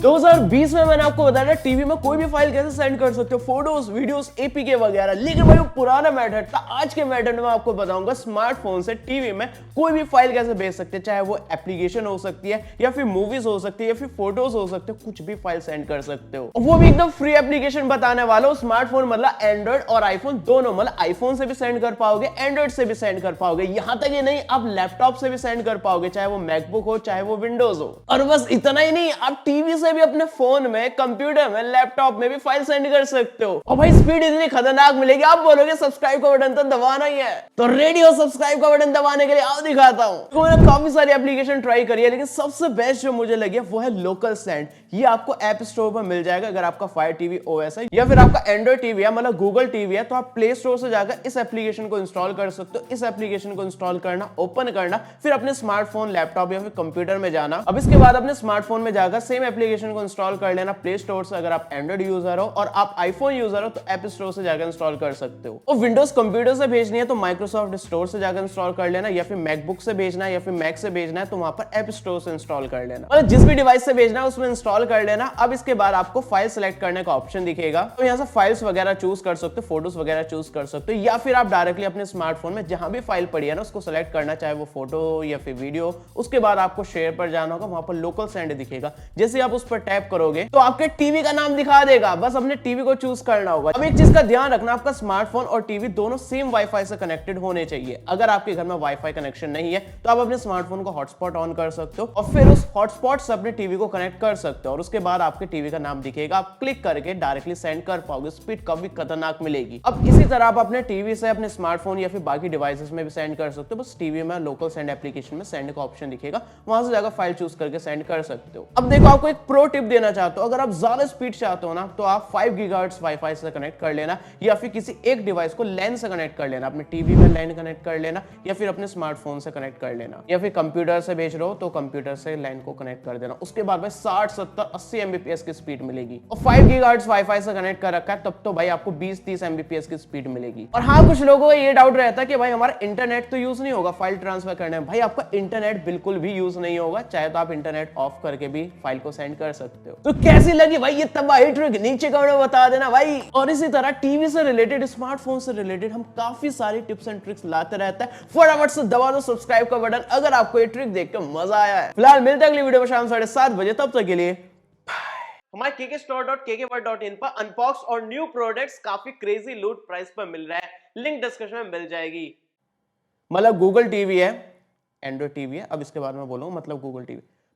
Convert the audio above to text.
2020 में मैंने आपको बताया टीवी में कोई भी फाइल कैसे सेंड कर सकते हो, फोटोज, वीडियोस, एपीके वगैरह। लेकिन भाई वो पुराना मेथड था। आज के मेथड में आपको बताऊंगा स्मार्टफोन से टीवी में कोई भी फाइल कैसे भेज सकते हैं, चाहे वो एप्लीकेशन हो सकती है या फिर मूवीज हो सकती है या फिर फोटोज हो सकते हो, कुछ भी फाइल सेंड कर सकते हो। वो भी एकदम फ्री एप्लीकेशन बताने वाला हूं। स्मार्टफोन मतलब एंड्रॉइड और आईफोन दोनों, मतलब आईफोन से भी सेंड कर पाओगे, एंड्रॉइड से भी सेंड कर पाओगे, यहां तक ही नहीं आप लैपटॉप से भी सेंड कर पाओगे, चाहे वो मैकबुक हो चाहे वो विंडोज हो। और बस इतना ही नहीं, आप टीवी से भी अपने फोन में, कंप्यूटर में, लैपटॉप में भी फाइल सेंड कर सकते हो। और भाई स्पीड इतनी खतरनाक मिलेगी, आप बोलोगे सब्सक्राइब का बटन तो दबाना ही है। तो रेडी हो सब्सक्राइब का बटन दबाने के लिए? आओ दिखाता हूं। तो मैंने काफी सारी एप्लीकेशन ट्राई करी है, लेकिन सबसे बेस्ट जो मुझे लगी है वो है लोकल सेंड। ये आपको ऐप स्टोर पर मिल जाएगा अगर आपका फायर टीवी ओएस है या फिर आपका एंड्रॉइड टीवी है, मतलब गूगल टीवी है, तो आप प्ले स्टोर से जाकर इस एप्लीकेशन को इंस्टॉल कर सकते हो। इस एप्लीकेशन को इंस्टॉल करना, ओपन करना, फिर अपने स्मार्टफोन, लैपटॉप या फिर कंप्यूटर में जाना। अब इसके बाद अपने स्मार्टफोन में जाकर सेम एप्लीकेशन को इंस्टॉल कर लेना प्ले स्टोर से अगर आप एंड्रॉइड यूजर हो, और आप आईफोन यूजर हो तो ऐप स्टोर से जाकर इंस्टॉल कर सकते हो। और विंडोज कंप्यूटर से भेजनी है तो माइक्रोसॉफ्ट स्टोर से जाकर इंस्टॉल कर लेना, या फिर मैकबुक से भेजना है या फिर मैक से भेजना है तो वहां पर ऐप स्टोर से इंस्टॉल कर लेना, और जिस भी डिवाइस से भेजना है उसमें इंस्टॉल कर लेना। अब इसके बाद आपको फाइल सेलेक्ट करने का ऑप्शन दिखेगा, तो यहां से फाइल्स वगैरह चूज कर सकते हो, फोटोज वगैरह चूज कर सकते हो, या फिर आप डायरेक्टली अपने स्मार्टफोन में जहां भी फाइल पड़ी है ना उसको सेलेक्ट करना, चाहे वो फोटो या फिर वीडियो। उसके बाद आपको शेयर पर जाना होगा, वहां पर लोकल सेंड दिखेगा। जैसे आप उस पर टैप करोगे तो आपके टीवी का नाम दिखा देगा, बस अपने टीवी को चूज करना होगा। अब एक चीज का ध्यान रखना, आपका स्मार्टफोन और टीवी दोनों सेम वाईफाई से कनेक्टेड होने चाहिए। अगर आपके घर में वाईफाई कनेक्शन नहीं है तो आप अपने स्मार्टफोन को हॉटस्पॉट ऑन कर सकते हो और फिर उस हॉटस्पॉट से अपने टीवी को कनेक्ट कर सकते हो, और उसके बाद आपके टीवी का नाम दिखेगा, आप क्लिक करके डायरेक्टली सेंड कर पाओगे। स्पीड काफी खतरनाक मिलेगी। अब इसी तरह आप अपने टीवी से अपने स्मार्टफोन या फिर बाकी डिवाइसेस में भी सेंड कर सकते हो। बस टीवी में लोकल सेंड एप्लीकेशन में सेंड का ऑप्शन दिखेगा, वहां से जाकर फाइल चूज करके सेंड कर सकते हो। अब देखो, आपको एक प्रो टिप देना चाहता हूं, अगर आप ज्यादा स्पीड चाहते हो ना तो आप 5 गीगाहर्ट्ज वाईफाई से कनेक्ट कर लेना, या फिर किसी एक डिवाइस को लैन से कनेक्ट कर लेना, अपने टीवी में लैन कनेक्ट कर लेना, या फिर अपने स्मार्टफोन से कनेक्ट कर लेना, या फिर कंप्यूटर से भेज रहे हो तो कंप्यूटर से लैन को कनेक्ट कर देना। उसके बाद में 60, 70, 80 एमबीपीएस की स्पीड मिलेगी। और 5 गीगाहर्ट्ज वाईफाई से कनेक्ट कर रखा है तब तो भाई आपको 20-30 एमबीपीएस की स्पीड मिलेगी। और हाँ, कुछ लोगों को ये डाउट रहता है कि भाई हमारा इंटरनेट तो यूज नहीं होगा फाइल ट्रांसफर करने में। भाई आपका इंटरनेट बिल्कुल भी यूज नहीं होगा, चाहे तो आप इंटरनेट ऑफ करके भी फाइल को सेंड कर सकते हो। तो कैसी लगी भाई ये तबाही ट्रिक? नीचे कमेंट में बता देना भाई। और इसी तरह टीवी से रिलेटेड, स्मार्टफोन से रिलेटेड हम काफी सारी टिप्स एंड ट्रिक्स लाते रहते हैं। फटाफट से दबा दो सब्सक्राइब का बटन अगर आपको ये ट्रिक देख कर मजा आया है। फिलहाल मिलते हैं अगली वीडियो में शाम 7:30 बजे, तब तक के लिए हमारे kkstore.kkworld.in पर अनबॉक्स और न्यू प्रोडक्ट्स काफी क्रेजी लूट प्राइस पर मिल रहा है, लिंक डिस्क्रिप्शन में मिल जाएगी। मतलब गूगल टीवी है, एंड्रॉइड टीवी है, अब इसके बारे में बोलूं, मतलब गूगल टीवी